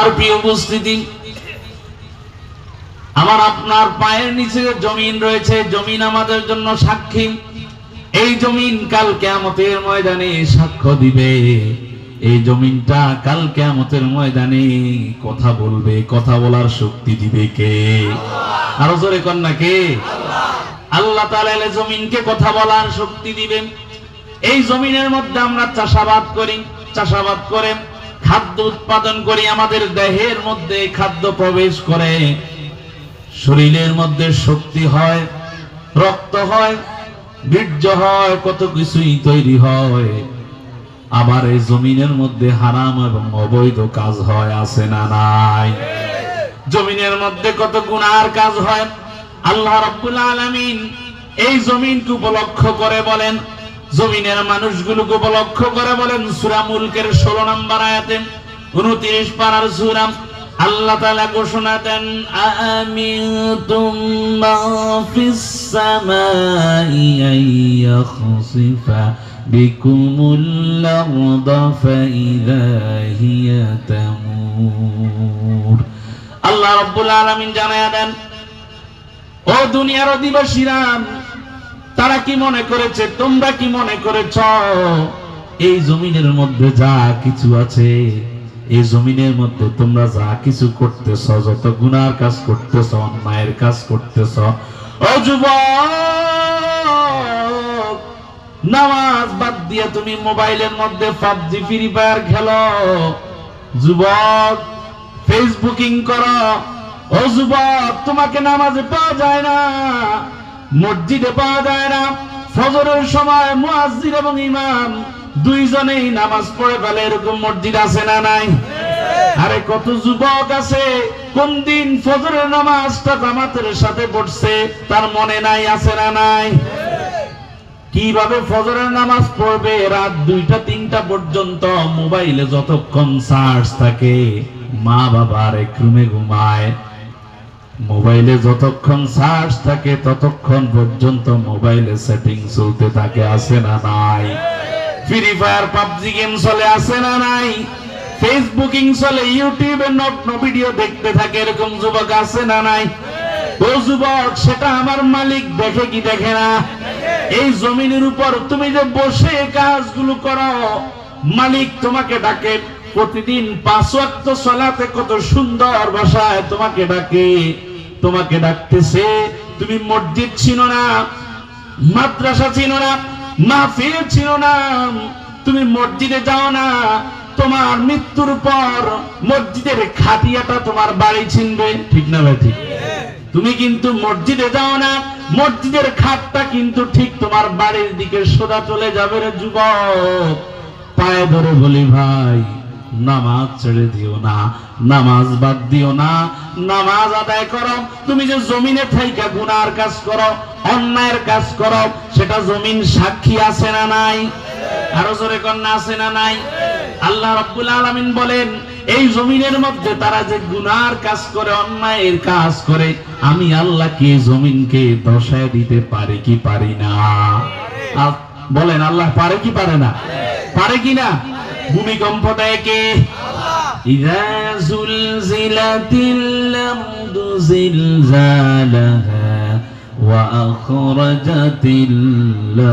আমার প্রিয় উপস্থিতি, আমার আপনার পায়ের নিচে জমিন রয়েছে, জমিন আমাদের জন্য সাক্ষী। এই জমিন কাল কিয়ামতের ময়দানে সাক্ষ্য দিবে। এই জমিনটা কাল কিয়ামতের ময়দানে কথা বলবে, কথা বলার শক্তি দিবে কে? আরো জোরে কর না কে? আল্লাহ তাআলা এই জমিনকে কথা বলার শক্তি দিবেন। এই জমিনের মধ্যে আমরা চাষাবাদ করি, চাষাবাদ করে খাদ্য উৎপাদন করি, আমাদের দেহের মধ্যে খাদ্য প্রবেশ করে, শরীরের মধ্যে শক্তি হয়, রক্ত হয়, বীর্য হয়, কত কিছুই তৈরি হয়। আবার এই জমিনের মধ্যে হারাম এবং অবৈধ কাজ হয়, আছে না নাই? জমিনের মধ্যে কত গুনার কাজ হয়। আল্লাহ রাব্বুল আলামিন এই জমিনকে উপলক্ষ করে বলেন, জমিনের মানুষগুলোকে উপলক্ষ করে বলেন সূরা মুলকের 16 নম্বর আয়াতে 29 পারার সূরা, আল্লাহ তাআলা ঘোষণা দেন, আমিনতুম মান ফিস সামাই আইয়াখসিফা বিকুমুল আরদা ফাইযা হিয়া তামুর। আল্লাহ রাব্বুল আলামিন জানায়া দেন, ও দুনিয়ার অধিবাসীরা, তারা কি মনে করেছে, তোমরা কি মনে করেছ এই জমিনের মধ্যে যা কিছু আছে, এই জমিনের মধ্যে তোমরা যা কিছু করতেছ, যত গুনার কাজ করতেছ, অন্যায়ের কাজ করতেছ, ও যুবক, নামাজ বাদ দিয়ে তুমি মোবাইলের মধ্যে পাবজি ফ্রি ফায়ার খেলো, যুবক ফেসবুকিং করো, ও যুবক তোমাকে নামাজে পাওয়া যায় না, মসজিদে পাওয়া যায় না, ফজরের সময় মুয়াজ্জিন এবং ইমাম দুইজনেই নামাজ পড়ে ফেলে, এরকম মসজিদ আছে না নাই? আরে কত যুবক আছে কোন দিন ফজরের নামাজটা জামাতের সাথে পড়ছে তার মনে নাই, আছে না নাই? কিভাবে ফজরের নামাজ পড়বে রাত 2টা 3টা পর্যন্ত, মোবাইলে যতক্ষণ চার্জ থাকে, মা বাবা আরেক রুমে ঘুমায়, মোবাইলে যতক্ষণ চার্জ থাকে ততক্ষণ পর্যন্ত মোবাইলে সেটিং চলতে থাকে, আছে না নাই? ফ্রি ফায়ার পাবজি গেম চলে, আছে না নাই? ফেসবুকিং চলে, ইউটিউবে নগ্ন ভিডিও দেখতে থাকে, এরকম যুবক আছে না নাই? ও যুবক, সেটা আমার মালিক দেখে কি দেখে না? এই জমিনের উপর তুমি যে বসে কাজগুলো করো, মালিক তোমাকে ডাকে প্রতিদিন 5 ওয়াক্ত সালাতে, কত সুন্দর ভাষায় তোমাকে ডাকে, তোমাকে ডাকতেছে। তুমি মসজিদ ছিল না, মাদ্রাসা ছিল না, মাহফিল ছিল না, তুমি মসজিদে যাও না, তোমার মৃত্যুর পর মসজিদের খাটিয়াটা তোমার বাড়ি ছিনবে, ঠিক না ভাই? ঠিক। তুমি কিন্তু মসজিদে যাও না, মসজিদের খাটটা কিন্তু ঠিক তোমার বাড়ির দিকে সোজা চলে যাবে রে যুবক। পায়ে ধরে বলি ভাই, নামাজ ছেড়ে দিও না, নামাজ বাদ দিও না, নামাজ আদায় করো। তুমি যে জমিনে থাইকা গুনার কাজ করো, অন্যায়ের কাজ করো, সেটা জমিন সাক্ষী, আছে না নাই? আরো জোরে কন্যা, আছে না নাই? আল্লাহ রাব্বুল আলামিন বলেন, এই জমিনের মধ্যে তারা যে গুনার কাজ করে, অন্যায়ের কাজ করে, আমি আল্লাহ কি জমিনকে দশায় দিতে পারি কি পারি না? বলেন, আল্লাহ পারে কি পারে না? পারে কি না? ভূমিকম্প দেয় কে? ইযা যুলজিলাতিল আরদু জিলজালাহা ওয়া আখরাজাতিল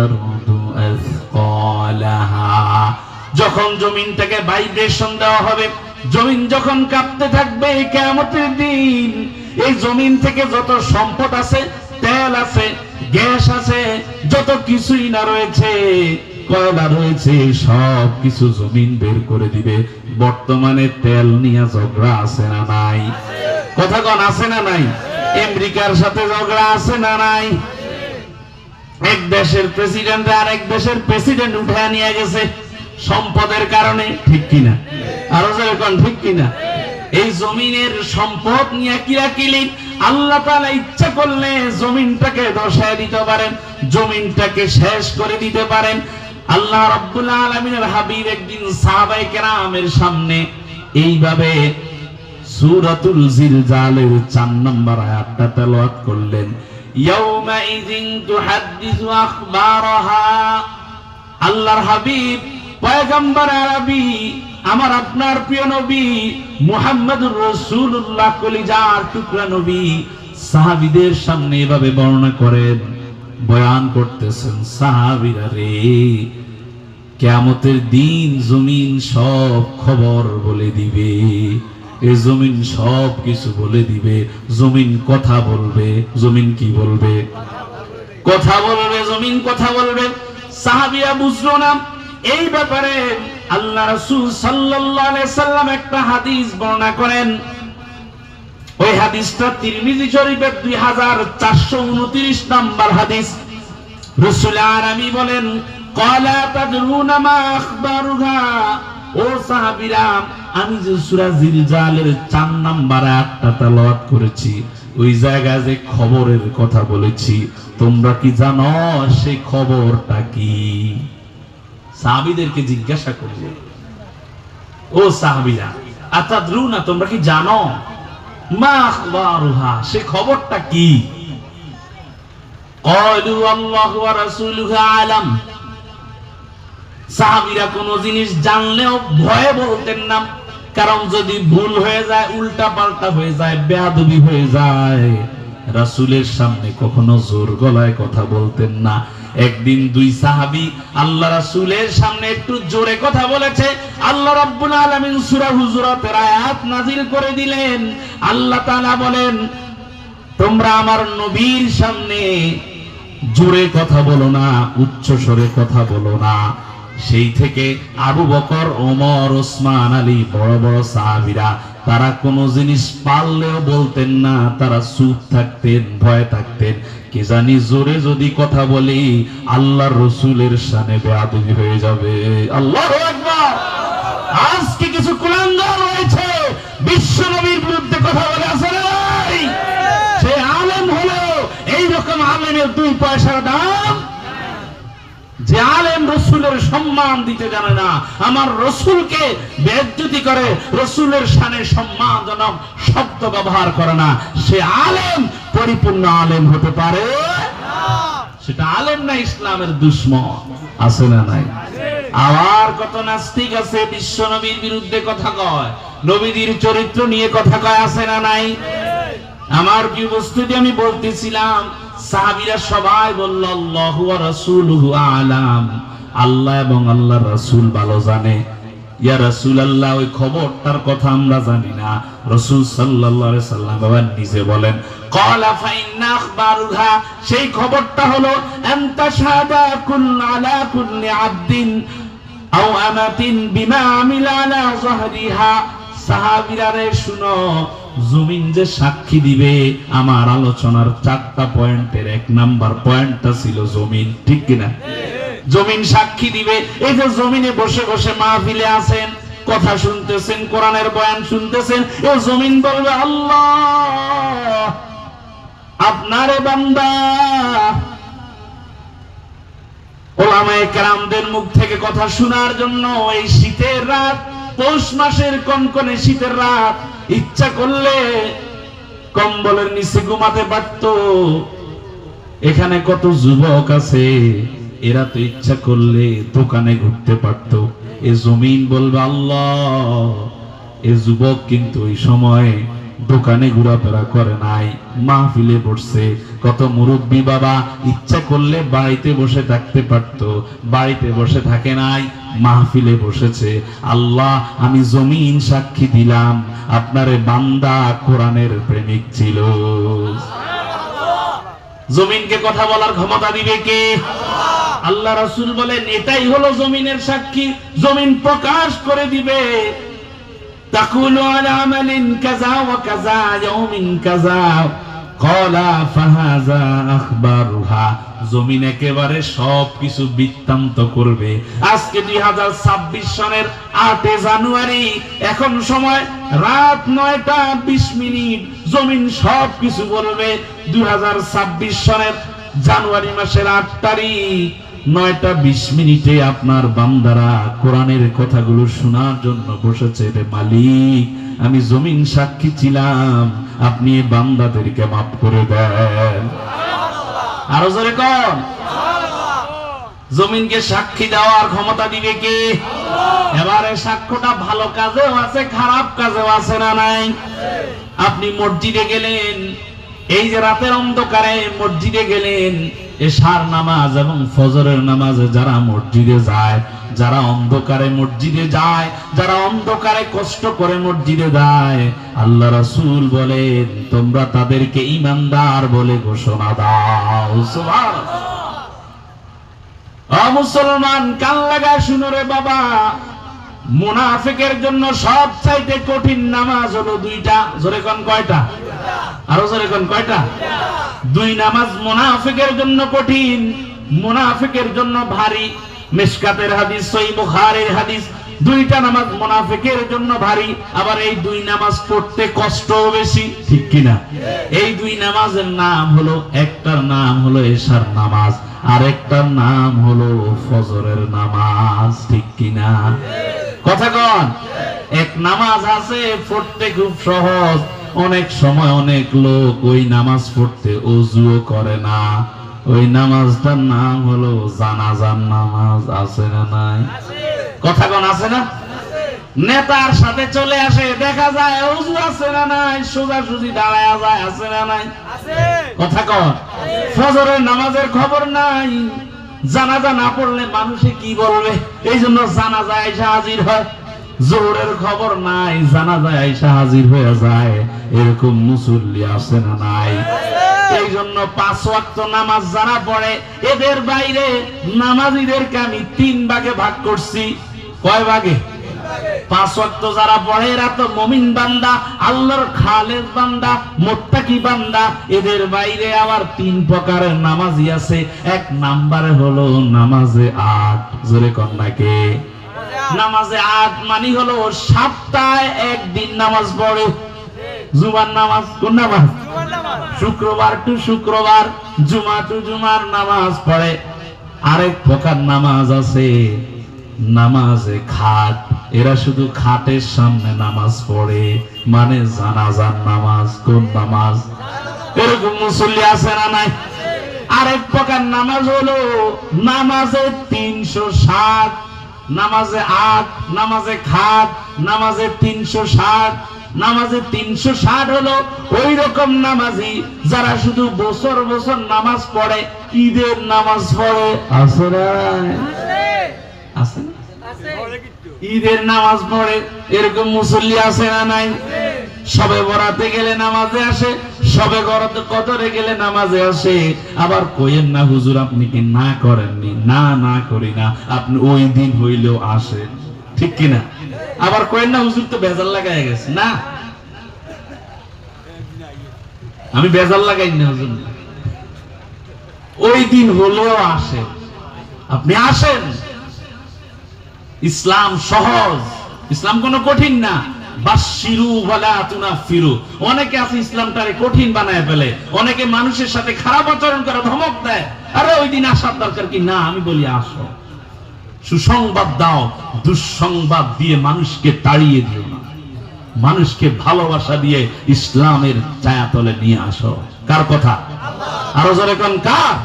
আরদু আসকালাহা। যখন জমিনটাকে ভাইব্রেশন দেওয়া হবে, জমিন যখন কাঁপতে থাকবে কিয়ামতের দিন, এই জমিন থেকে যত সম্পদ আছে, তেল আছে, গ্যাস আছে, যত কিছুই না রয়েছে, কয়লা রয়েছে, সব কিছু জমিন বের করে দিবে। বর্তমানে তেল নিয়ে ঝগড়া আছে না নাই? কথা কোন, আছে না নাই? আমেরিকার সাথে ঝগড়া আছে না নাই? এক দেশের প্রেসিডেন্ট আর এক দেশের প্রেসিডেন্ট উঠে নিয়ে গেছে সম্পদের কারণে, ঠিক কিনা? আরো যেরকম ঠিক কিনা? এই জমিনের সম্পদ নিয়ে কিরাকিলি। আল্লাহ তাআলা ইচ্ছা করলে জমিনটাকে ধসায় দিতে পারেন, জমিনটাকে শেষ করে দিতে পারেন। আল্লাহ রাব্বুল আলামিনের হাবিব একদিন সাহাবায়ে কেরামের সামনে এইভাবে সূরাতুল জিলজালের 4 নম্বর আয়াতটা তেলাওয়াত করলেন, ইয়াউমা ইযিন তুহাদ্দিসু আখবারাহা। আল্লাহর হাবিব পয়গম্বর আরবি আমার আপনার প্রিয় নবী মুহাম্মদুর রাসূলুল্লাহ কলিজার টুকরা নবী সাহাবীদের সামনে এভাবে বর্ণনা করেন, বয়ান করতেছেন, সাহাবীরা রে, কিয়ামতের দিন জমিন সব খবর বলে দিবে, এই জমিন সব কিছু বলে দিবে, জমিন কথা বলবে। জমিন কি বলবে? কথা বলবে। জমিন কথা বলবে। সাহাবীরা বুঝলো না। এই ব্যাপারে আল্লাহ রাসূল সাল্লাল্লাহু আলাইহি সাল্লাম একটা হাদিস বর্ণনা করেন। ওই হাদিসটা তিরমিজি শরীফের 2429 নম্বর হাদিস। রাসূল আরবি বলেন, ক্বালা তাদরুনা মা আখবারুহা, ও সাহাবীরা, আমি যে সূরা জিলজালের 4 নম্বর আয়াতটা তেলাওয়াত করেছি, ওই জায়গায় যে খবরের কথা বলেছি, তোমরা কি জানো সেই খবরটা কি? সাহাবীদেরকে জিজ্ঞাসা করবে, ও সাহাবীরা, আতাদরুনা, তোমরা কি জানো মা আখবারুহা, সেই খবরটা কি? ক্বালু আল্লাহু ওয়া রাসূলুহু আলাম। সাহাবীরা কোন জিনিস জানলেও ভয়ে বলতেন না, কারণ যদি ভুল হয়ে যায়, উল্টা পাল্টা হয়ে যায়, বেয়াদবি হয়ে যায়, রাসূলের সামনে কখনো জোর গলায় কথা বলতেন না। একদিন দুই সাহাবী আল্লাহ রাসূলের সামনে একটু জোরে কথা বলেছে। আল্লাহ রাব্বুল আলামিন সূরা হুজুরাতের আয়াত নাযিল করে দিলেন। আল্লাহ তাআলা বলেন, তোমরা আমার নবীর সামনে জোরে কথা বলো না, উচ্চ স্বরে কথা বলো না। সেই থেকে আবু বকর, ওমর, ওসমান, আলী, বড় বড় সাহাবীরা তারা কোন জিনিস পারলেও বলতেন না, তারা চুপ থাকতেন, ভয় থাকতেন। কি জানি জোরে যদি কথা বলি আল্লাহর রাসূলের শানে বেয়াদবি হয়ে যাবে। আল্লাহু আকবার। আজকে কিছু কুলাঙ্গার রয়েছে বিশ্ব নবীর বিরুদ্ধে কথা বলে, আছে না? সে আলেম হলো এইরকম আলেমের 2 পয়সার দাম। যে আলেম রাসূলের সম্মান দিতে জানে না, আমার রাসূলকে বেইজ্জতি করে, রাসূলের শানে সম্মানজনক শব্দ ব্যবহার করে না, সে আলেম পরিপূর্ণ আলেম হতে পারে না। সেটা আলেম না, ইসলামের দুশমন। আছে না নাই? আবার কত নাস্তিক আছে বিশ্ব নবীর বিরুদ্ধে কথা কয়, নবীর চরিত্র নিয়ে কথা কয়, আছে না নাই? আমার কি বস্তুটি আমি বলতেছিলাম, সাহাবীরা সবাই বলল আল্লাহু ওয়া রাসূলুহু আলাম, আল্লাহ এবং আল্লাহর রাসূল ভালো জানে। ইয়া রাসূলুল্লাহ, ওই খবরটার কথা আমরা জানি না। রাসূল সাল্লাল্লাহু আলাইহি সাল্লাম বাবা নিজে বলেন, ক্বালা ফাইন্না আখবারুহা, সেই খবরটা হলো আনতা শাহাদা কুল আলা কুল্লি আবদিন আও আমাতিন বিমা আমিলা আলা যাহরিহা। সাহাবীরা রে শুনো, জমিন যে সাক্ষী দিবে, আমার আলোচনার 4টা পয়েন্টের 1 নাম্বার পয়েন্টটা ছিল জমিন, ঠিক কিনা? জমিন সাক্ষী দিবে। এই যে জমিনে বসে বসে মাহফিলে আছেন, কথা শুনতেছেন, কোরআনের বয়ান শুনতেছেন, এই জমিন বলবে আল্লাহ আপনারে বান্দা। ওলামায়ে কেরামদের মুখ থেকে কথা শোনার জন্য এই শীতের রাত, পৌষ মাসের কনকনে শীতের রাত, ইচ্ছা করলে কম্বলের নিচে ঘুমাতে পারতো। এখানে কত যুবক আছে, এরা তো ইচ্ছা করলে দোকানে ঘুরতে পারতো। এ জমিন বলবে আল্লাহ, এ যুবক কিন্তু এই সময় দোকানে ঘোরাফেরা করে নাই, মাহফিলে বসছে। কত মুরব্বী বাবা ইচ্ছা করলে বাড়িতে বসে থাকতে পারতো, বাড়িতে বসে থাকে নাই, মাহফিলে বসেছে। আল্লাহ, আমি জমিন সাক্ষী দিলাম আপনারে বান্দা কোরআনের প্রেমিক ছিল। জমিনকে কথা বলার ক্ষমতা দিবে কে? আল্লাহ রাসূল বলেন, এটাই হলো জমিনের সাক্ষী। জমিন প্রকাশ করে দিবে, তাকুলু আলা আমালিন কাযা ওয়া কাযা ইয়াউমিন কাযা ক্বালা ফাহাযা আখবারুহা। জমিন একেবারে সবকিছু বৃত্তান্ত করবে। আজকে 2026 সনের 8 জানুয়ারি, এখন সময় রাত 9টা 20 মিনিট। জমিন সবকিছু বলবে। 2026 সনের জানুয়ারি মাসের 8 তারিখ 9টা 20 মিনিটে আপনার বান্দারা কোরআনের কথাগুলো শোনার জন্য বসেছে। রে মালিক, আমি জমিন সাক্ষী ছিলাম, আপনি বান্দাদেরকে মাফ করে দেন। আরো জোরে কোন? জমিনকে সাক্ষী দেওয়ার ক্ষমতা দিবে কে? এবারে সাক্ষ্যটা ভালো কাজেও আছে, খারাপ কাজেও আছে না নাই? আপনি মসজিদে গেলেন, এই যে রাতের অন্ধকারে মসজিদে গেলেন, এশার নামাজ এবং ফজরের নামাজে যারা মসজিদে যায়, যারা অন্ধকারে মসজিদে যায়, যারা অন্ধকারে কষ্ট করে মসজিদে যায়, আল্লাহ রাসূল বলেন তোমরা তাদেরকে ঈমানদার বলে ঘোষণা দাও। সুবহানাল্লাহ। মুসলমান কান লাগা শুনো রে বাবা, মুনাফিকের জন্য সবচাইতে কঠিন নামাজ হলো দুইটা। জোরে কোন কয়টা? আরো জোরে কোন কয়টা? দুই নামাজ মুনাফিকের জন্য কঠিন, মুনাফিকের জন্য ভারী। মিশকাতের হাদিস, সহিহ বুখারীর হাদিস, দুইটা নামাজ মুনাফিকের জন্য ভারী, আবার এই দুই নামাজ পড়তে কষ্টও বেশি, ঠিক কিনা? এই দুই নামাজের নাম হলো, একটার নাম হলো এশার নামাজ, আরেকটার নাম হলো ফজরের নামাজ, ঠিক কিনা? কথা কন। এক নামাজ আছে পড়তে খুব সহজ, অনেক সময় অনেক লোক ওই নামাজ পড়তে ওযুও করে না। ওই নামাজটার নাম হলো জানাজার নামাজ। আছে না নাই? কথা কন, আছে না? নেতার সাথে চলে আসে, দেখা যায় ওযু আছে না নাই, সোজাসুজি দাঁড়ায় যায়, আছে না নাই? কথা কন। ফজরের নামাজের খবর নাই, জানাজা না পড়লে মানুষে কি বলবে, এই জন্য জানাজা আইসা হাজির হয়। জোহরের খবর নাই, জানাজায় আইসা হাজির হয়ে যায়, এরকম মুসল্লি আছে না নাই? এই জন্য 5 ওয়াক্ত নামাজ যারা পড়ে, এদের বাইরে নামাজীদেরকে আমি 3 ভাগে ভাগ করছি। কয় ভাগে? 5 ওয়াক্ত যারা পড়ে এরা তো মুমিন বান্দা, আল্লাহর খালেস বান্দা, মুত্তাকি বান্দা। এদের বাইরে আবার 3 প্রকারের নামাজি আছে। এক নাম্বারে হলো নামাজে 8। জোরে কোন নাকি? নামাজে 8 মানে হলো সপ্তাহে একদিন নামাজ পড়ে। জুমার নামাজ। কোন নামাজ? শুক্রবার টু শুক্রবার, জুমা টু জুমার নামাজ পড়ে। আরেক প্রকার নামাজ আছে নামাজে খাট। এরা শুধু খাটের সামনে নামাজ পড়ে, মানে জানাজার নামাজ। কোন নামাজ? এরকম মুসল্লি আছে না নাই? আরেক প্রকার নামাজ হলো নামাজে 360, নামাজে 8, নামাজে খাট, নামাজে 360। নামাজে 360 হলো ওই রকম নামাজি যারা শুধু বছর বছর নামাজ পড়ে, ঈদের নামাজ পড়ে। আছে না? আছে না? ঈদের নামাজ পড়ে, এরকম মুসল্লি আছে না নাই? সবে বরাতে গেলে নামাজে আসে, সবে কদরে গেলে নামাজে আসে। আবার কইেন না হুজুর আপনি কি না করেননি? না, না করি না, আপনি ওই দিন হইলেও আসেন, ঠিক কিনা? আবার কইেন না হুজুর তো বেজাল লাগাই গেছে। না, আমি বেজাল লাগাই না হুজুর, ওই দিন হলেও আসে, আপনি আসেন। ইসলাম সহজ, ইসলাম কোনো কঠিন না। বাশিরু ওয়ালা তুনাফিরু। অনেকে আছে ইসলামটারে কঠিন বানায় ফেলে, অনেকে মানুষের সাথে খারাপ আচরণ করে, ধমক দেয়। আরে ওই দিন আসার দরকার কি? না, আমি বলি আসো। সুসংবাদ দাও, দুঃসংবাদ দিয়ে মানুষকে তাড়িয়ে দিও না। মানুষকে ভালোবাসা দিয়ে ইসলামের ছায়াতলে নিয়ে আসো। কার কথা? আরো জোরে কোন কার?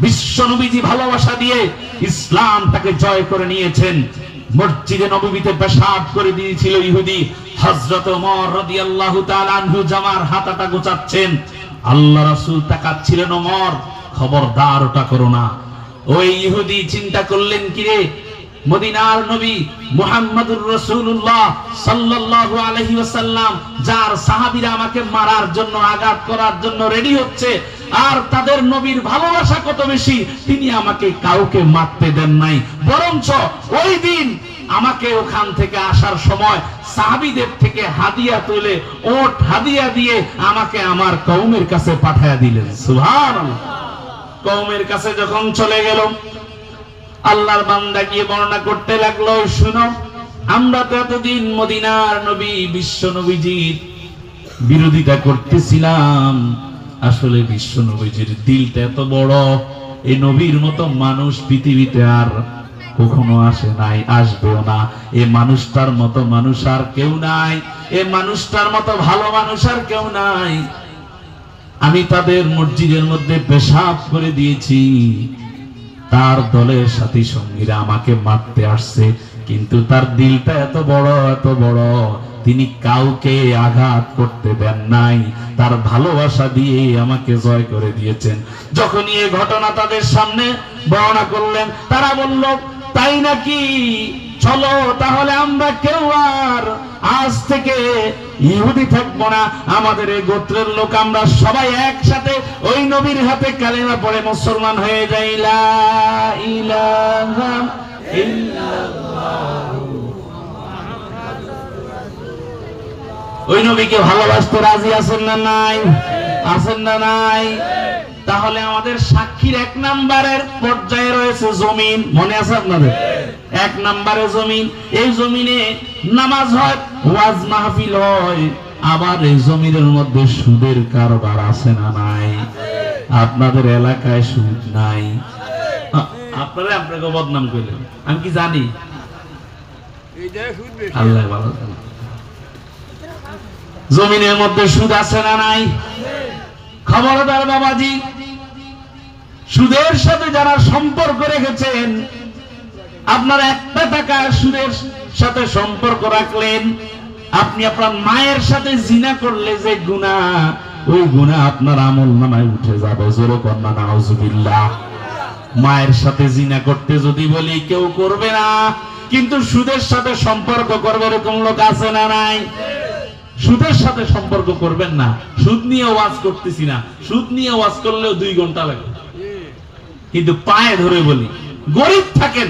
বিশ্ব নবীজি ভালোবাসা দিয়ে ইসলামটাকে জয় করে নিয়েছেন। মসজিদে নববীতে পেশাব করে দিয়েছিল ইহুদি। হযরত ওমর রাদিয়াল্লাহু তাআলা আনহু জামার হাতাটা গোছাচ্ছেন, আল্লাহ রাসূল তাকাচ্ছিলেন, ওমর খবরদার ওটা করো না। ওই ইহুদি চিন্তা করলেন, কিরে মদিনার নবী মুহাম্মদুর রাসূলুল্লাহ সাল্লাল্লাহু আলাইহি ওয়াসাল্লাম, যার সাহাবীরা আমাকে মারার জন্য, আঘাত করার জন্য রেডি হচ্ছে, আর তাদের নবীর ভালোবাসা কত বেশি, তিনি আমাকে কাউকে মারতে দেন নাই, বরঞ্চ ওই দিন আমাকে ওখান থেকে আসার সময় সাহাবীদের থেকে হাদিয়া তুলে, ওট হাদিয়া দিয়ে আমাকে আমার কওমের কাছে পাঠিয়ে দিলেন। সুবহানাল্লাহ। কওমের কাছে যখন চলে গেল, আল্লাহর বান্দা গিয়ে বর্ণনা করতে লাগলো, শুনো, আমরা তো এতদিন মদিনার নবী বিশ্ব নবীজির বিরোধিতা করতেছিলাম। আসলে বিশ্ব নবীজির দিলটা এত বড়, এই নবীর মতো মানুষ পৃথিবীতে আর কখনো আসে নাই, আসবেও না। এই মানুষটার মতো মানুষ আর কেউ নাই, এই মানুষটার মতো ভালো মানুষ আর কেউ নাই। আমি তাদের মসজিদের মধ্যে পেশাব করে দিয়েছি, তার দলের সাথী সঙ্গীরা আমাকে মারতে আসছে, কিন্তু তার দিলটা এত বড়, তিনি কাউকে আঘাত করতে দেন নাই, তার ভালোবাসা দিয়ে আমাকে জয় করে দিয়েছেন। যখনই এই ঘটনা তাদের সামনে বর্ণনা করলেন, তারা বলল, তাই নাকি, চলো তাহলে আমরা কেউ আর আজ থেকে ইহুদি থাকবো না, আমাদের এই গোত্রের লোক আমরা সবাই একসাথে ওই নবীর হাতে কালেমা পড়ে মুসলমান হয়ে যাই। লা ইলাহা ইল্লাল্লাহ। ওই নবীকে ভালোবাসতে রাজি আছেন না নাই? আছেন না নাই? তাহলে আমাদের সাক্ষীর 1 নম্বরের পর্যায়ে রয়েছে জমিন। মনে আছে আপনাদের? 1 নম্বরে জমিন। এই জমিনে নামাজ হয়, ওয়াজ মাহফিল হয়, আবার এই জমিনের মধ্যে সুদের কারবার আছে না নাই? আপনাদের এলাকায় সুদ নাই, আপনারা আপনাকে বদনাম করলেন, আমি কি জানি? আল্লাহ ভালো জানেন। জমিনের মধ্যে সুদ আছে না নাই? খবরদার বাবাজি, সুদের সাথে যারা সম্পর্ক রেখেছেন, আপনার 1 টাকা সুদের সাথে সম্পর্ক রাখলেন, আপনি আপনার মায়ের সাথে জিনা করলে যে গুনাহ, ওই গুনাহ আপনার আমলনামায় উঠে যাবে। জোরে কন্না নাউজুবিল্লাহ। মায়ের সাথে জিনা করতে যদি বলি কেউ করবে না, কিন্তু সুদের সাথে সম্পর্ক করবে এরকম লোক আছে না নাই? সুদের সাথে সম্পর্ক করবেন না। সুদ নিয়ে ওয়াজ করতেছি না, সুদ নিয়ে ওয়াজ করলেও 2 ঘন্টা লাগে, কিন্তু পায়ে ধরে বলি, গরিব থাকেন,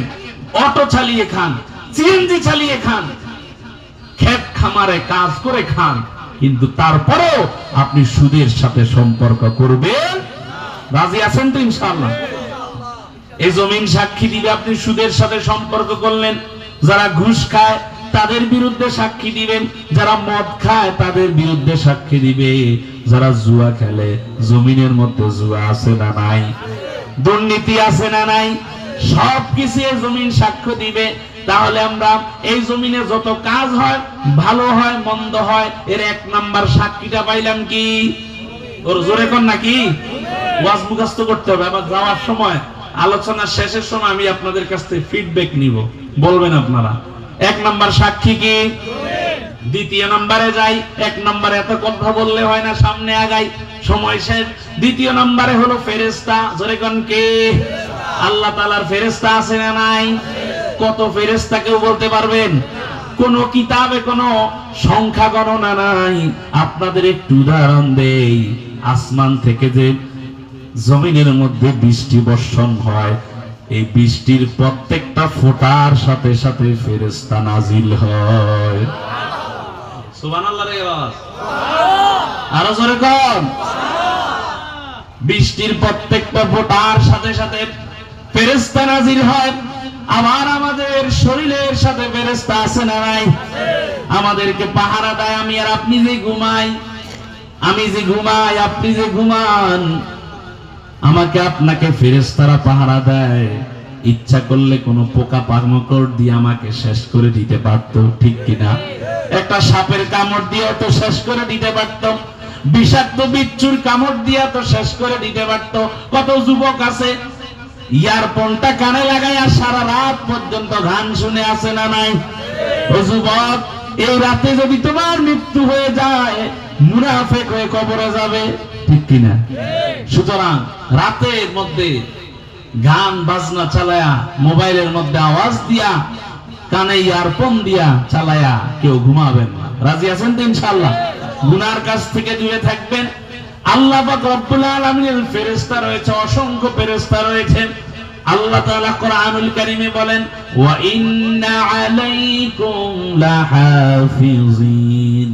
অটো চালিয়ে খান, সিএনজি চালিয়ে খান, ক্ষেত খামারে কাজ করে খান, কিন্তু তারপরেও আপনি সুদের সাথে সম্পর্ক করবেন। রাজি আছেন তো ইনশাআল্লাহ? এই জমিন সাক্ষী দিবে আপনি সুদের সাথে সম্পর্ক করলেন। যারা ঘুষ খায় তাদের বিরুদ্ধে সাক্ষী দিবেন, যারা মদ খায় তাদের বিরুদ্ধে সাক্ষী দিবে, যারা জুয়া খেলে, জমিনের মধ্যে জুয়া আছে না নাই? দুর্নীতি আছে না নাই? সবকিছু এই জমিন সাক্ষ্য দিবে। তাহলে আমরা এই জমিনে যত কাজ হয়, ভালো হয় মন্দ হয়, এর 1 নাম্বার সাক্ষীটা পাইলাম কি? ওর জোরে কোন নাকি? ওয়াজ মুখস্থ করতে হবে। আবার যাওয়ার সময়, আলোচনা শেষের সময় আমি আপনাদের কাছ থেকে ফিডব্যাক নিব, বলবেন আপনারা। 1 নাম্বার সাক্ষী কি? 2 নম্বরে যাই। 1 নম্বরে এত কথা বললে হয় না, সামনে আগাই, সময় শেষ। 2 নম্বরে হলো ফেরেশতা। জোরে কোন কে? আল্লাহ তাআলার ফেরেশতা আছে না নাই? কত ফেরেশতা কেউ বলতে পারবেন? কোন কিতাবে কোনো সংখ্যা গণনা নাই। আপনাদের একটু উদাহরণ দেই, আসমান থেকে যে জমিনের মধ্যে বৃষ্টি বর্ষণ হয়, এই বৃষ্টির প্রত্যেকটা ফোঁটার সাথে সাথে ফেরেশতা নাজিল হয়। সুবহানাল্লাহ রে বাবা, আরো জোরে কোন? বৃষ্টির প্রত্যেকটা ফোঁটার সাথে সাথে ফেরেশতা নাজিল হয়। আবার আমাদের শরীরের সাথে ফেরেশতা আছে না নাই? আমাদেরকে পাহারা দেয়। আমি আর আপনি যে ঘুমাই, আমি যে ঘুমাই, আপনি যে ঘুমান, আমাকে আপনাকে ফেরেশতারা পাহারা দেয়। ইচ্ছা করলে কোনো পোকা পাকমাকড় দিয়ে আমাকে শেষ করে দিতে পারতো, ঠিক কিনা? একটা সাপের কামড় দিয়ে তো শেষ করে দিতে পারতো, বিষাক্ত বিচ্ছুর কামড় দিয়ে তো শেষ করে দিতে পারতো। কত যুবক আছে ইয়ারফোনটা কানে লাগাইয়া সারা রাত পর্যন্ত গান শুনে আছে না নাই? ও যুবক, এই রাতে যদি তোমার মৃত্যু হয়ে যায়, মুনাফিক হয়ে কবরে যাবে, ঠিক কিনা? সুতরাং রাতের মধ্যে গান বাজনা চালায়া, মোবাইলের মধ্যে আওয়াজ দিয়া, কানে ইয়ারফোন দিয়া চালায়া কেউ ঘুমাবেন না। রাজি আছেন তো ইনশাআল্লাহ? গুনার কাছ থেকে দূরে থাকবেন। আল্লাহ পাক রব্বুল আলামিনের ফেরেশতা রয়েছে, অসংখ্য ফেরেশতা রয়েছে। আল্লাহ তাআলা কোরআনুল কারীমে বলেন, ওয়া ইন্না আলাইকুম লাহাফিজিন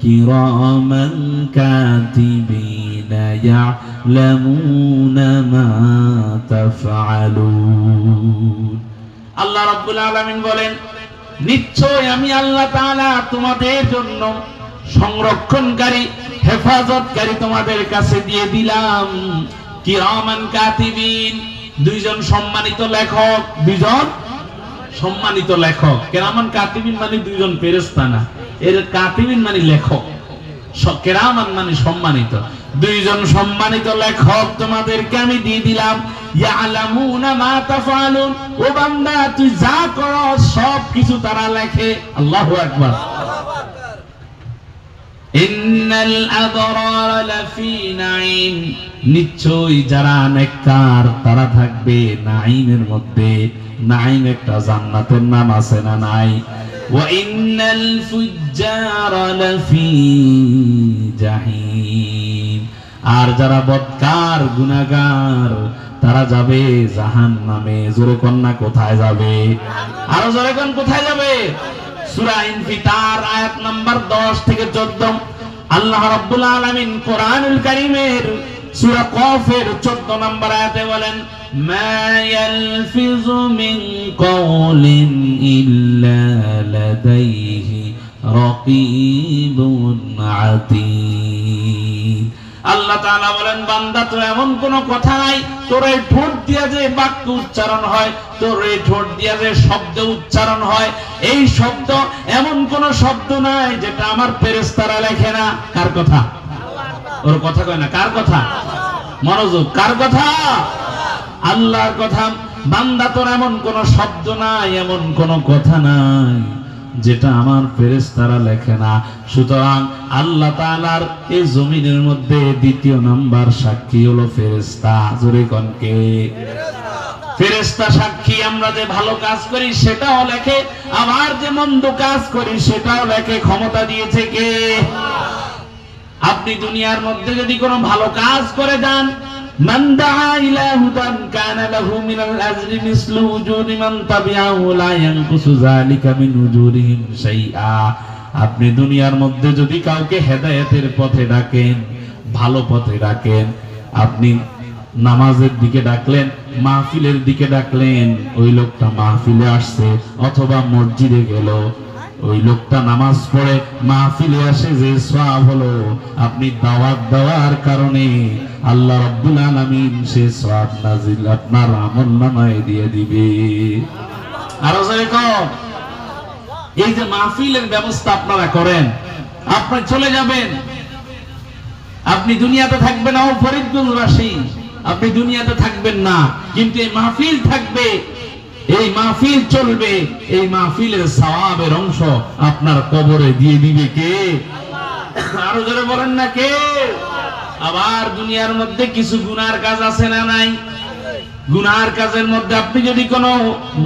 কিরামান কাতিবিনা ইয়ালামুনা মা তাফআলুন। আল্লাহ রাব্বুল আলামিন বলেন, নিশ্চয় আমি আল্লাহ তাআলা তোমাদের জন্য সংরক্ষণকারী, হেফাজতকারী তোমাদের কাছে দিয়ে দিলাম। কিরামান কাতিবিন, 2 জন সম্মানিত লেখক, 2 জন সম্মানিত লেখক। কিরামান কাতিবিন মানে 2 জন ফেরেশতা না, এর কাতিবিন মানে লেখক, কিরামান মানে সম্মানিত। 2 জন সম্মানিত লেখক তোমাদেরকে আমি দিয়ে দিলাম। ইয়ালামুনা মা তাফআলুন, ও বান্দা তুই যা করস সব কিছু তারা লেখে। আল্লাহু আকবার। ইন্নাল আবরার লাফি নাঈম, নিশ্চয়ই যারা নেককার তারা থাকবে নাঈমের মধ্যে। নাঈম একটা জান্নাতের নাম আছে না নাই? ওয়া ইন্নাল ফুজ্জারা লাফি জাহিম, আর যারা বদকার গুনাহগার তারা যাবে জাহান্নামে। জোরে কন্যা কোথায় যাবে? আরো জোরে কোন কোথায় যাবে? সূরা ইনফিতার আয়াত নাম্বার 10 থেকে 14 আল্লাহ রাব্বুল আলামিন কোরআনুল কারীমের সূরা কফের 14 নম্বর আয়াতে বলেন, মা ইয়ালফিযু মিন কওলিন ইল্লা লাদাইহি রাকীবুন আতীদ। আল্লাহ তাআলা বলেন, বান্দা তোর এমন কোন কথা নাই, তোর এই ঠোঁট দিয়ে যে বাক্য উচ্চারণ হয়, তোর এই ঠোঁট দিয়ে যে শব্দ উচ্চারণ হয়, এই শব্দ এমন কোন শব্দ নাই যেটা আমার ফেরেশতারা লেখে না। কার কথা? ওর কথা কয় না, কার কথা? মনোযোগ, কার কথা? আল্লাহর কথা। বান্দা তোর এমন কোন শব্দ নাই, এমন কোন কথা নাই যেটা আমার ফেরেশতারা লেখে না। সুতরাং আল্লাহ তাআলার এই জমিনের মধ্যে দ্বিতীয় নাম্বার সাক্ষী হলো ফেরেশতা। জোরে কোন কে? ফেরেশতা সাক্ষী। আমরা যে ভালো কাজ করি সেটাও লেখে, আবার যে মন্দ কাজ করি সেটাও লেখে। ক্ষমতা দিয়েছে কে? আপনি দুনিয়ার মধ্যে যদি কোনো ভালো কাজ করে যান, মান দাআ ইলা হুদান কানা লাহু মিনাল আজরি মিসলু উজুরি মান তাবিআহু লা ইয়ানকুসু যালিকা মিন উজুরিহিম শাইআ। আপনি দুনিয়ার মধ্যে যদি কাউকে হেদায়েতের পথে ডাকেন, ভালো পথে ডাকেন, আপনি নামাজের দিকে ডাকলেন, মাহফিলের দিকে ডাকলেন, ওই লোকটা মাহফিলে আসছে অথবা মসজিদে গেল, ওই লোকটা নামাজ পড়ে মাহফিলে আসে, যে সওয়াব হলো আপনি দাওয়াত দেওয়ার কারণে আল্লাহ রাব্বুল আলামিন সে সওয়াব নাজিল আপনার আমলনামায় দিয়ে দিবে। আর যেরকম এই যে মাহফিলের ব্যবস্থা আপনারা করেন, আপনি চলে যাবেন, আপনি দুনিয়াতে থাকবেন না, ও ফরিদগঞ্জবাসী আপনি দুনিয়াতে থাকবেন না, কিন্তু এই মাহফিল থাকবে, এই মাহফিল চলবে, এই মাহফিলের সওয়াবের অংশ আপনার কবরে দিয়ে দিবে কে? আরো জোরে বলেন না কে? আবার দুনিয়ার মধ্যে কিছু গুনার কাজ আছে না নাই? গুনার কাজের মধ্যে আপনি যদি কোনো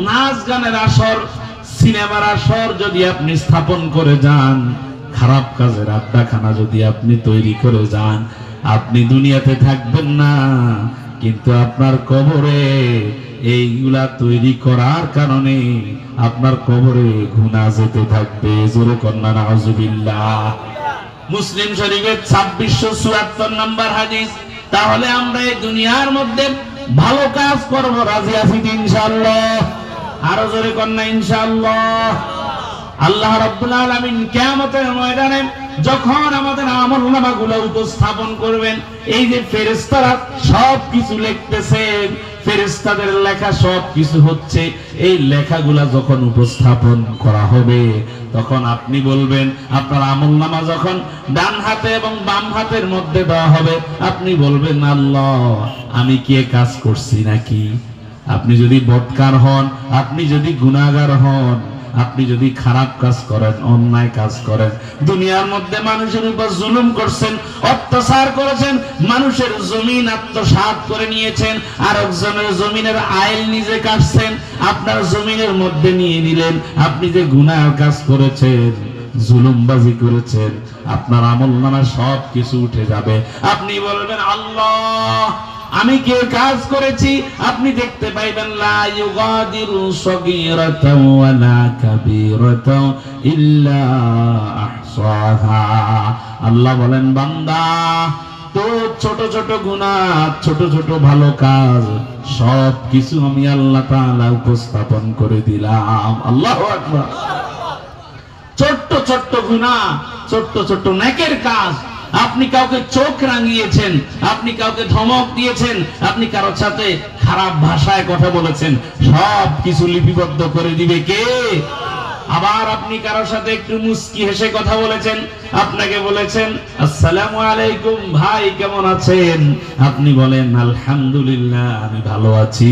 নাচ গানের আসর, সিনেমার আসর যদি আপনি স্থাপন করে যান, খারাপ কাজের আড্ডাখানা যদি আপনি তৈরি করে যান, আপনি দুনিয়াতে থাকবেন না, কিন্তু আপনার কবরে এইগুলা তৈরি করার কারণে আপনার কবরে গুনাহ যেতে থাকবে। জোরে কন্না নাউজুবিল্লাহ। মুসলিম শরীফের 2674 নম্বর হাদিস। তাহলে আমরা এই দুনিয়ার মধ্যে ভালো কাজ করব, রাজি আছি ইনশাআল্লাহ? আরো জোরে কন্না ইনশাআল্লাহ। আল্লাহ রাব্বুল আলামিন কিয়ামতের ময়দানে যখন আমাদের আমলনামাগুলো উপস্থাপন করবেন, এই যে ফেরেশতারা সব কিছু লিখতেছে, ফেরেশতাদের লেখা সব কিছু হচ্ছে, এই লেখাগুলা যখন উপস্থাপন করা হবে তখন আপনি বলবেন, আপনার আমলনামা যখন ডান হাতে এবং বাম হাতের মধ্যে দেওয়া হবে, আপনি বলবেন, আল্লাহ আমি কি কাজ করছি নাকি? আপনি যদি বদকার হন, আপনি যদি গুনাহগার হন, আপনি যদি খারাপ কাজ করেন, অন্যায় কাজ করেন, দুনিয়ার মধ্যে মানুষের উপর জুলুম করছেন, অত্যাচার করেছেন, মানুষের জমিন আত্মসাৎ করে নিয়েছেন, আর একজনের জমিনের আইল নিজে কাটছেন, আপনার জমিনের মধ্যে নিয়ে নিলেন, আপনি যে গুনাহ কাজ করেছেন, জুলুমবাজি করেছেন, আপনার আমলনামা সব কিছু উঠে যাবে। আপনি বলবেন, আল্লাহ আমি কে কাজ করেছি? আপনি দেখতে পাইবেন, লা ইউগাদিরু সগীরাতাও ওয়ালা কাবীরাতাও ইল্লা আহসাহা। আল্লাহ বলেন, বান্দা তো ছোট ছোট গুনাহ, ছোট ছোট ভালো কাজ সব কিছু আমি আল্লাহ তাআলা উপস্থাপন করে দিলাম। আল্লাহু আকবার। ছোট্ট ছোট্ট গুনাহ, ছোট্ট ছোট্ট নেকের কাজ, আপনি কাউকে চোখ রাঙিয়েছেন, আপনি কাউকে ধমক দিয়েছেন, আপনি কারোর সাথে খারাপ ভাষায় কথা বলেছেন, সব কিছু লিপিবদ্ধ করে দিবে কে? আবার আপনি কারোর সাথে একটু মুস্কি হেসে কথা বলেছেন, আপনাকে বলেছেন আসসালামু আলাইকুম ভাই কেমন আছেন, আপনি বলেন আলহামদুলিল্লাহ আমি ভালো আছি।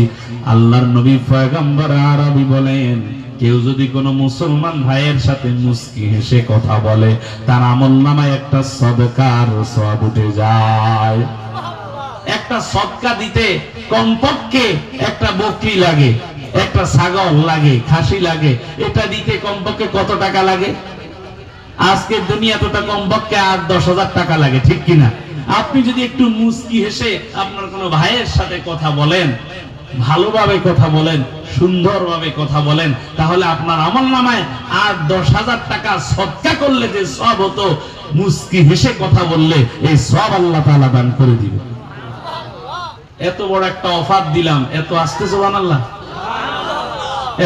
আল্লাহর নবী পয়গম্বর আরবি বলেন, কেউ যদি কোনো মুসলমান ভাইয়ের সাথে মুস্কি হেসে কথা বলে, তার আমলনামায় একটা সদকার সওয়াব উঠে যায়। একটা সদকা দিতে কমপক্ষে একটা বকরি লাগে, একটা ছাগল লাগে, খাসি লাগে, এটা দিতে কমপক্ষে কত টাকা লাগে? আজকের দুনিয়াতে তো কমপক্ষে 8-10 হাজার টাকা লাগে, ঠিক কিনা? আপনি যদি একটু মুস্কি হেসে আপনার কোনো ভাইয়ের সাথে কথা বলেন, ভালোভাবে কথা বলেন, সুন্দরভাবে কথা বলেন, তাহলে আপনার আমলনামায় 8-10 হাজার টাকা সদকা করলে যে সওয়াব হতো, মুস্কি হেসে কথা বললে এই সওয়াব আল্লাহ তাআলা দান করে দিবেন। এত বড় একটা অফার দিলাম, এত আসতে সুবহানাল্লাহ।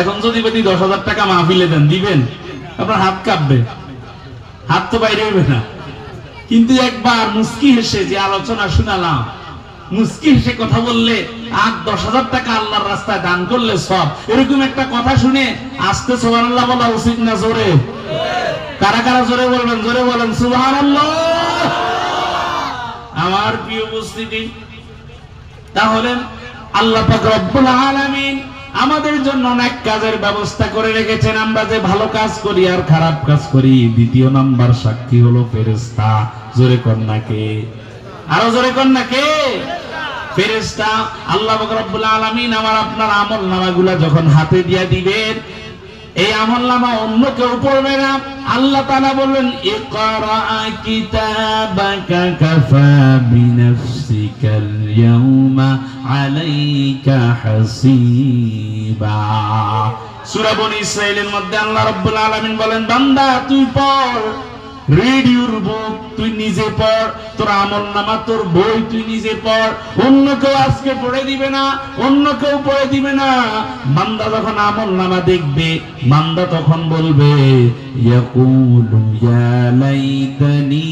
এখন যদি বলি 10 হাজার টাকা মাহফিলে দেন, দিবেন? আপনার হাত কাঁপবে, হাত তো বাইরে হইবে না। কিন্তু একবার মুস্কি হেসে যে আলোচনা শুনালাম, মুস্কি হেসে কথা বললে 8-10 হাজার টাকা আল্লাহর রাস্তায় দান করলে সব, এরকম একটা কথা শুনে আসতে সুবহানাল্লাহ বলা উচিত না? জোরে কারা কারা জোরে বলবেন? জোরে বলেন সুবহানাল্লাহ। আমার প্রিয় উপস্থিতি, তাহলে আল্লাহ পাক রব্বুল আলামিন আমাদের জন্য অনেক কাজের ব্যবস্থা করে রেখেছেন। আমরা যে ভালো কাজ করি আর খারাপ কাজ করি, দ্বিতীয় নাম্বার সাক্ষী হলো ফেরেশতা। জোরে কন্যা কে? আরো জোরে কন্যা কে? ফেরেশতা। আল্লাহ পাক রব্বুল আলামিন আমার আপনার আমলনামাগুলো যখন হাতে দিয়ে দিবেন, এই আমলনামা অন্য কেউ পড়বে না। আল্লাহ তাআলা বললেন, ইকরা কিতাবাকা কাফা বিনাফসিকাল ইয়াউমা আলাইকা হাসিবা। সূরা বনী ইসরাঈলের মধ্যে আল্লাহ রাব্বুল আলামিন বলেন, বান্দা তুই পড়, রিড ইউর বুক, তুই নিজে পড়, তোর আমলনামা, তোর বই তুই নিজে পড়, অন্য কেউ আজকে পড়ে দিবে না, অন্য কেউ পড়ে দিবে না। বান্দা যখন আমলনামা দেখবে, বান্দা তখন বলবে, ইয়াকুলু ইয়া লাইতানি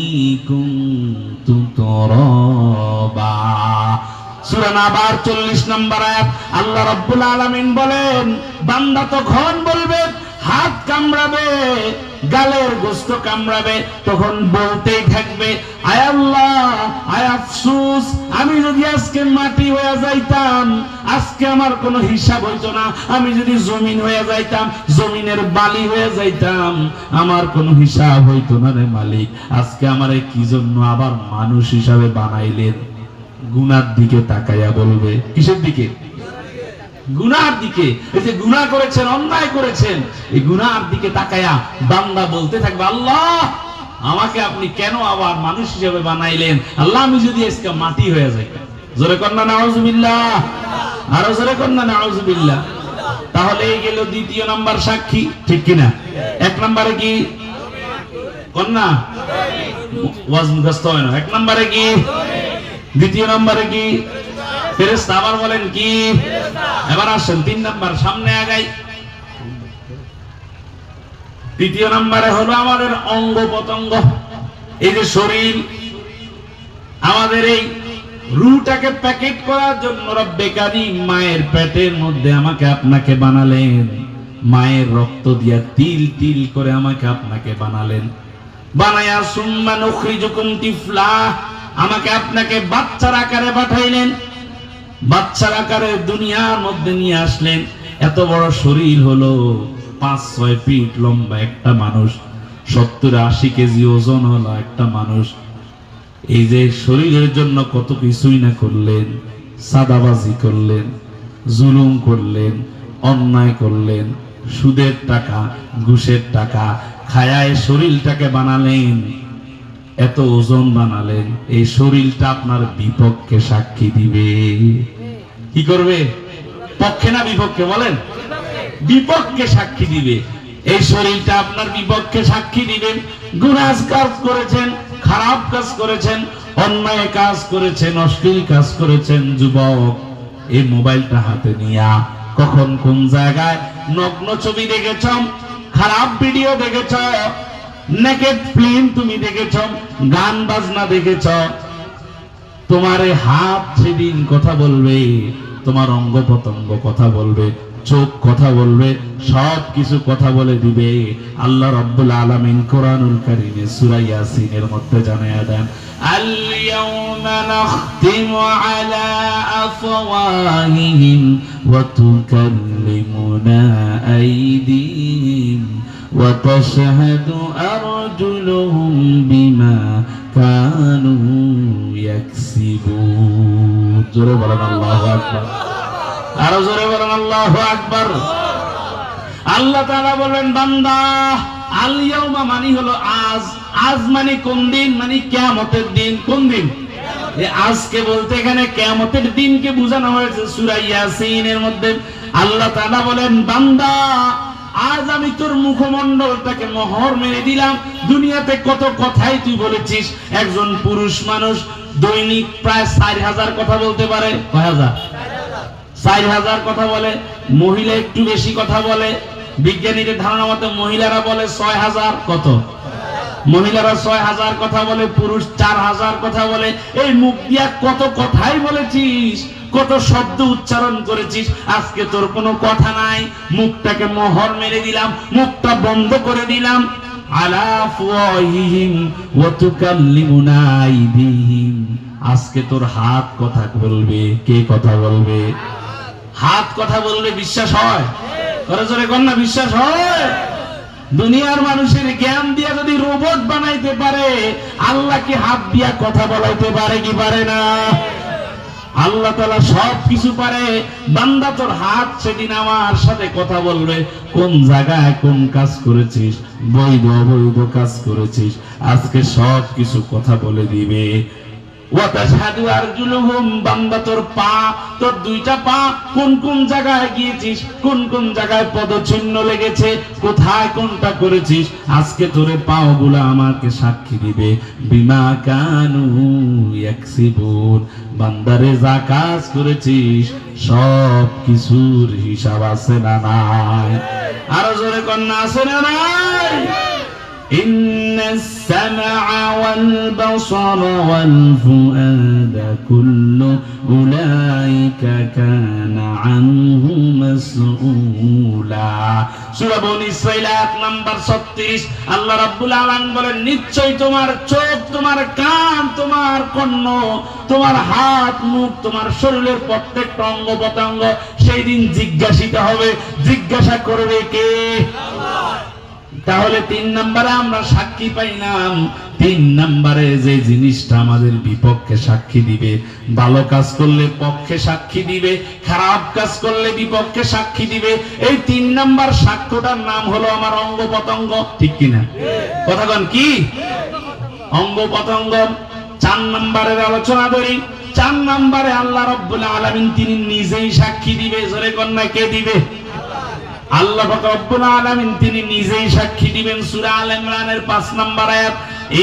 কুনতু তুরাবা। সূরা নাবার 40 নম্বর আয়াত আল্লাহ রাব্বুল আলামিন বলেন, বান্দা তখন বলবে, হাত কামড়াবে, গালের গোশত কামড়াবে, তখন বলতেই থাকবে, আয় আল্লাহ, আয় আফসোস, আমি যদি আজকে মাটি হয়ে যাইতাম, আজকে আমার কোনো হিসাব হইতো না। আমি যদি জমিন হয়ে যাইতাম, জমিনের বালি হয়ে যাইতাম, আমার কোনো হিসাব হইতো না রে মালিক। আজকে আমারে কি জন্য আবার মানুষ হিসাবে বানাইলেন? গুনার দিকে তাকাইয়া বলবে। কিসের দিকে? গুনার দিকে। এই যে গুনাহ করেছেন, অন্যায় করেছেন, এই গুনার দিকে তাকায়া বান্দা বলতে থাকবে, আল্লাহ আমাকে আপনি কেন আবার মানুষ হিসেবে বানাইলেন? আল্লাহ আমি যদি আজকে মাটি হয়ে যাইতাম। জোরে কন্না নাউজুবিল্লাহ, আরো জোরে কন্না নাউজুবিল্লাহ। তাহলে এই গেল দ্বিতীয় নাম্বার সাক্ষী, ঠিক কিনা? এক নম্বরে কি কন্যা? ওয়াজ মুখস্থ হয় না। এক নম্বরে কি? দ্বিতীয় নম্বরে কি? ফেরেশতা। আবার বলেন কি? এবার আসেন 3 নাম্বার, সামনে আগাই। তৃতীয় নাম্বারে হলো আমাদের অঙ্গ প্রত্যঙ্গ। এই যে শরীর, আমাদের এই রুটাকে প্যাকেট করার জন্য রব্বে কারীম মায়ের পেটের মধ্যে আমাকে আপনাকে বানালেন, মায়ের রক্ত দিয়া তিল তিল করে আমাকে আপনাকে বানালেন, বানায়া সুম্মা নুখরিজুকুম তিফলা, আমাকে আপনাকে বাচ্চার আকারে পাঠাইলেন, বাচ্চার আকারে দুনিয়ার মধ্যে নিয়ে আসলেন। এত বড় শরীর হলো, 5-6 ফিট লম্বা একটা মানুষ, 70-80 কেজি ওজন হলো একটা মানুষ। এই যে শরীরের জন্য কত কিছুই না করলেন, সাদাবাজি করলেন, জুলুম করলেন, অন্যায় করলেন, সুদের টাকা, ঘুষের টাকা খায়ায় শরীরটাকে বানালেন, এত ওজন বানালেন। এই শরীরটা আপনার বিপক্ষে সাক্ষী দিবে। কি করবে? পক্ষে না বিপক্ষে? বলেন। বিপক্ষে সাক্ষী দিবে। এই শরীরটা আপনার বিপক্ষে সাক্ষী দিবেন। গুনাহ কাজ করেছেন, খারাপ কাজ করেছেন, অন্যায় কাজ করেছেন, অশ্লীল কাজ করেছেন। যুবক, এই মোবাইলটা হাতে নিয়া কখন কোন জায়গায় নগ্ন ছবি দেখেছ, খারাপ ভিডিও দেখেছ, নেকেড ফিল্ম তুমি দেখেছ, গান বাজনা দেখেছ, তোমার হাত সেদিন কথা বলবে, তোমার অঙ্গ প্রত্যঙ্গ কথা বলবে, চোখ কথা বলবে, সব কিছু কথা বলে দিবে। আল্লাহ রাব্বুল আলামিন কোরআনুল কারীমে সূরা ইয়াসিনের মধ্যে জানায়া দেন, আল ইয়াউমা নাখতিমু আলা আফওয়াহিহিম ওয়া তুকাল্লিমুনা আইদিহিম ওয়া তাশহাদু আরজুলুহুম বিমা কানু ইয়াকসিবুন। জোরে বলেন আল্লাহু আকবার, আরো জোরে বলেন আল্লাহু আকবার। আল্লাহ তাআলা বলেন, বান্দা আল ইয়াউমা মানে হলো আজ, আজ মানে কোন দিন, মানে কিয়ামতের দিন। কোন দিন? আজকে বলতে এখানে কিয়ামতের দিনকে বোঝানো হয়েছে সূরা ইয়াসিনের মধ্যে। আল্লাহ তাআলা বলেন, বান্দা আজ আমি তোর মুখমণ্ডলটাকে মোহর মেরে দিলাম। দুনিয়াতে কত কথাই তুই বলেছিস। একজন পুরুষ মানুষ দৈনিক প্রায় 4000 কথা বলতে পারে। কয় হাজার? 4000 কথা বলে। মহিলা একটু বেশি কথা বলে। বিজ্ঞানীদের ধারণা মতে মহিলারা বলে 6000। কত? মহিলারা 6000 কথা বলে, পুরুষ 4000 কথা বলে। এই মুখ দিয়া কত কথাই বলেছিস, কত শব্দ উচ্চারণ করেছিস। আজকে তোর কোনো কথা নাই, মুখটাকে মোহর মেরে দিলাম, মুখটা বন্ধ করে দিলাম। আলা আফওয়াহিহিম ওয়া তুকাল্লিমুনা আইদিহিম। আজকে তোর হাত কথা বলবে। কে কথা বলবে? হাত কথা বললে বিশ্বাস হয়? জোরে জোরে কর না, বিশ্বাস হয়? দুনিয়ার মানুষের জ্ঞান দিয়া যদি রোবট বানাইতে পারে, আল্লাহ কি হাত দিয়া কথা বলাইতে পারে কি পারে না? আল্লাহ তাআলা সব কিছু পারে। বান্দা তোর হাত সেদিন আমার সাথে কথা বলবে। কোন জায়গায় কোন কাজ করেছিস, বৈধ অবৈধ কাজ করেছিস, আজকে সব কিছু কথা বলে দিবে। ওয়া তাশহাদু আরজুলুহুম, বান্দা তোর পা, তোর দুইটা পা কোন কোন জায়গায় গিয়েছিস, কোন কোন জায়গায় পদচিহ্ন লেগেছে, কোথায় কোনটা করেছিস, আজকে তোর পাগুলা আমাকে সাক্ষী দিবে। বিমা কানু ইয়াকসিবুন, বান্দারে যা কাজ করেছিস সব কিছুর হিসাব আছে না নাই? আরো জোরে কর না, আছে না নাই? ইন্নাস সামআ ওয়াল বাসারা ওয়াল ফুআদা কুল্লু উলাইকা কানা আনহু মাসউলা। সূরা বনী ইসরাঈল আয়াত নাম্বার 36। আল্লাহ রাব্বুল আলামিন বলেন, নিশ্চয়ই তোমার চোখ, তোমার কান, তোমার কর্ণ, তোমার হাত, মুখ, তোমার শরীরের প্রত্যেকটা অঙ্গ প্রত্যঙ্গ সেই দিন জিজ্ঞাসিত হবে। জিজ্ঞাসা করবে কে? আল্লাহ। তাহলে 3 নম্বরে আমরা সাক্ষী পাইলাম। 3 নম্বরে যে জিনিসটা আমাদের বিপক্ষে সাক্ষী দিবে, ভালো কাজ করলে পক্ষে সাক্ষী দিবে, খারাপ কাজ করলে বিপক্ষে সাক্ষী দিবে। এই 3 নম্বর সাক্ষ্যটার নাম হলো আমার অঙ্গ প্রত্যঙ্গ। ঠিক কিনা? কথা বলেন, কি অঙ্গ প্রত্যঙ্গ? 4 নম্বরের আলোচনা করি। 4 নম্বরে আল্লাহ রাব্বুল আলামিন তিনি নিজেই সাক্ষী দিবে। জোরে কোন না, কে দিবে? আল্লাহ রাব্বুল আলামিন তিনি নিজেই সাক্ষী দিবেন। সূরা আল ইমরানের 5 নম্বর আয়াত,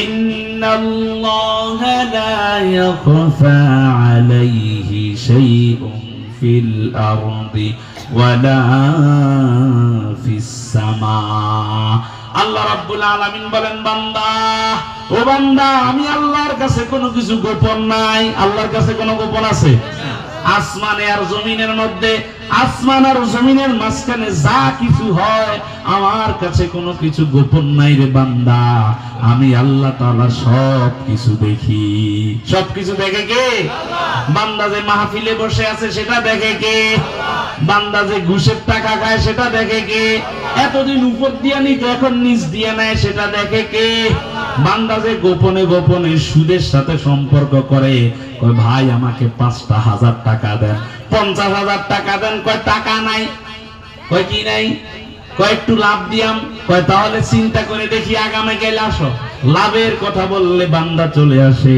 ইন্নাল্লাহা লা ইয়াখফা আলাইহি শাইউন ফিল আরদি ওয়ালা ফিস সামা। আল্লাহ রাব্বুল আলামিন বলেন, বান্দা, ও বান্দা, আমি আল্লাহর কাছে কোনো কিছু গোপন নাই। আল্লাহর কাছে কোনো গোপন আছে? আসমানে আর জমিনের মধ্যে, আসমান আর জমিনের মাঝখানে যা কিছু হয়, আমার কাছে কোনো কিছু গোপন নাই রে বান্দা। আমি আল্লাহ তাআলা সব কিছু দেখি। সব কিছু দেখে কে? বান্দা যে মাহফিলে বসে আছে সেটা দেখে কে? বান্দা যে ঘুষের টাকা খায় সেটা দেখে কে? এতদিন উপর দিয়া নিত এখন নিচ দিয়া নেয় সেটা দেখে কে? বান্দা যে গোপনে গোপনে সুদের সাথে সম্পর্ক করে, কয় ভাই আমাকে 5,000 টাকা দেন, 50,000 টাকা দেন, কয় টাকা নাই, কয় কি নাই, কয় একটু লাভ দিয়াম, কয় তাহলে চিন্তা করে দেখি আগামী গেলে আসো। লাভের কথা বললে বান্দা চলে আসে,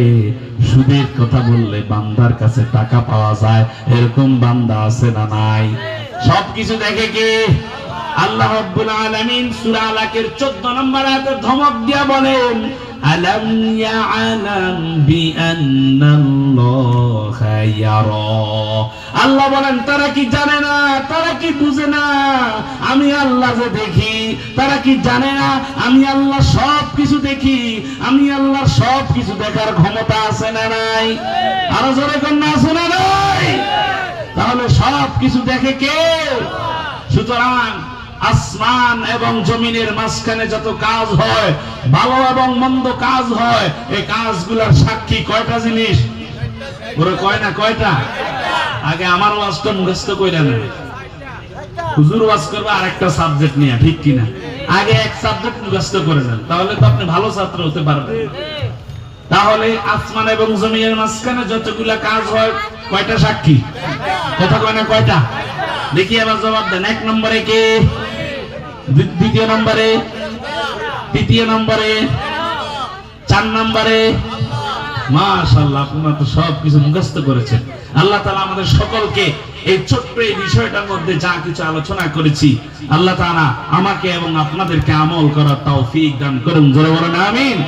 সুদের কথা বললে বান্দার কাছে টাকা পাওয়া যায়। এরকম বান্দা আছে না নাই? সবকিছু দেখে কে? আল্লাহ রাব্বুল আলামিন সূরা আলাকের 14 নম্বর আয়াতে ধমক দিয়া বলেন, আলাম ইয়ালাম বিআন্নাল্লাহা ইয়ারা। আল্লাহ বলেন, তারা কি জানে না, তারা কি বুঝে না আমি আল্লাহ যে দেখি? তারা কি জানে না আমি আল্লাহ সব কিছু দেখি? আমি আল্লাহ সব কিছু দেখার ক্ষমতা আছে না নাই? আরো জোরে কোন আছে না নাই? তাহলে সব কিছু দেখে কে? সুতরাং আসমান এবং জমিনের মাঝখানে যত কাজ হয়, ভালো এবং মন্দ কাজ হয়, এই কাজগুলোর সাক্ষী কয়টা জিনিস? ওরা কয় না কয়টা? আগে আমার ওয়াজটা মুখস্থ কইরা না, হুজুর ওয়াজ করবে আরেকটা সাবজেক্ট নিয়ে, ঠিক কিনা? আগে এক সাবজেক্ট মুখস্থ করে নেন, তাহলে তো আপনি ভালো ছাত্র হতে পারবেন। তাহলে আসমান এবং জমিনের মাঝখানে যতগুলা কাজ হয়, কয়টা সাক্ষী? কথা কয় না কয়টা? দেখি আবার জবাব দেন। এক নম্বরে কে? দ্বিতীয় নম্বরে? তৃতীয় নম্বরে? 4 নম্বরে? মাশাআল্লাহ, আপনারা তো সবকিছু মুখস্থ করেছেন। আল্লাহ তাআলা আমাদের সকলকে এই ছোট্ট এই বিষয়টার মধ্যে যা কিছু আলোচনা করেছি, আল্লাহ তাআলা আমাকে এবং আপনাদেরকে আমল করার তৌফিক দান করুন। জোরে বলেন আমিন।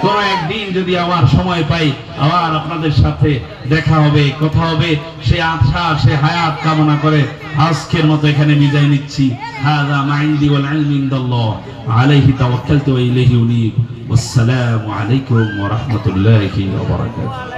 কোন একদিন যদি আবার সময় পাই, আবার আপনাদের সাথে দেখা হবে, কথা হবে, সে আশা, সে হায়াত কামনা করে আজকের মতো এখানে বিদায় নিচ্ছি। হাযা মা ইনদি ওয়াল ইলমু ইনদাল্লাহ, আলাইহি তাওয়াক্কালতু ওয়া ইলাইহি উনীব। ওয়াসসালামু আলাইকুম ওয়া রাহমাতুল্লাহি ওয়া বারাকাতুহু।